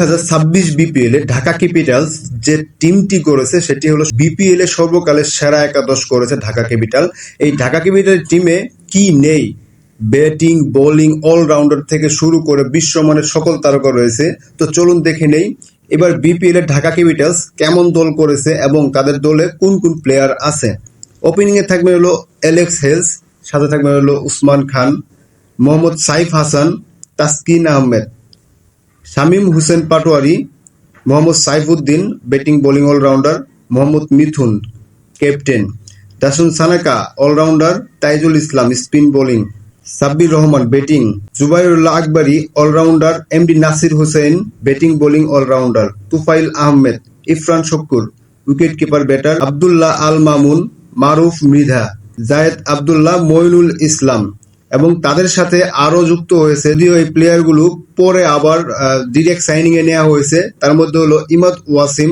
2026 BPL এ Dhaka Capitals যে টিমটি করেছে সেটি হলো বিপিএল এ সর্বকালের সেরা একাদশ করেছে ঢাকা ক্যাপিটাল। এই ঢাকা ক্যাপিটাল টিমে কি নেই? ব্যাটিং, বোলিং, অলরাউন্ডার থেকে শুরু করে বিশ্বমানের সকল তারকা রয়েছে। তো চলুন দেখে নেই এবার বিপিএল এ ঢাকা ক্যাপিটালস কেমন দল করেছে এবং তাদের দলে কোন কোন প্লেয়ার আছে। ওপেনিং এ থাকবে হলো অ্যালেক্স হেলস, সাথে থাকবে হলো Usman Khan, Mohammad Saif Hasan, Taskin Ahmed, Shamim Hossain Patwari, Mohammad Saifuddin batting bowling all rounder, Mohammad Mithun captain, Dasun Shanaka all rounder, Taijul Islam spin bowling, Sabbir Rahman batting, Zubairullah Akbari all rounder, MD Nasir Hossain batting bowling all rounder, Tufail Ahmed, Irfan Shukkur wicket keeper batter, Abdullah Al Mamun, Maruf Mridha, Zayed Abdullah, Moinul Islam এবং তাদের সাথে আরো যুক্ত হয়েছে, যদিও এই প্লেয়ারগুলো পরে আবার ডিরেক্ট সাইনিং এ নেওয়া হয়েছে। তার মধ্যে হলো ইমাদ ওয়াসিম,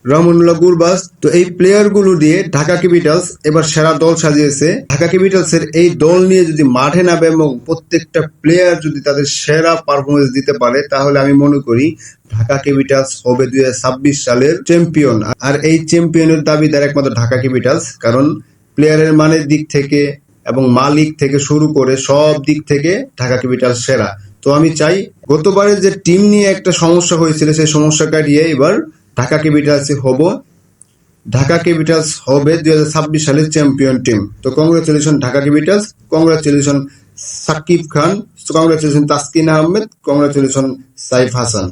রহমানুল্লাহ গুরবাজ। তো এই প্লেয়ারগুলো দিয়ে ঢাকা ক্যাপিটালস এবার সেরা দল সাজিয়েছে। ঢাকা ক্যাপিটালসের এই দল নিয়ে যদি মাঠে নামে এবং প্রত্যেকটা প্লেয়ার যদি তাদের সেরা পারফরমেন্স দিতে পারে, তাহলে আমি মনে করি ঢাকা ক্যাপিটালস হবে 2026 সালের চ্যাম্পিয়ন। আর এই চ্যাম্পিয়নের দাবিদার একমাত্র ঢাকা ক্যাপিটালস, কারণ প্লেয়ারের মানের দিক থেকে এবং মালিক থেকে শুরু করে সব দিক থেকে ঢাকা ক্যাপিটালস সেরা। তো আমি চাই গতবারের যে টিম নিয়ে একটা সমস্যা হয়েছিল সেই সমস্যা কাটিয়ে এবার ঢাকা ক্যাপিটালস হবে 2026 সালের চ্যাম্পিয়ন টিম। তো congratulation Dhaka Capitals, congratulation Sakib Khan, congratulation Taskin Ahmed, congratulation Saif Hasan.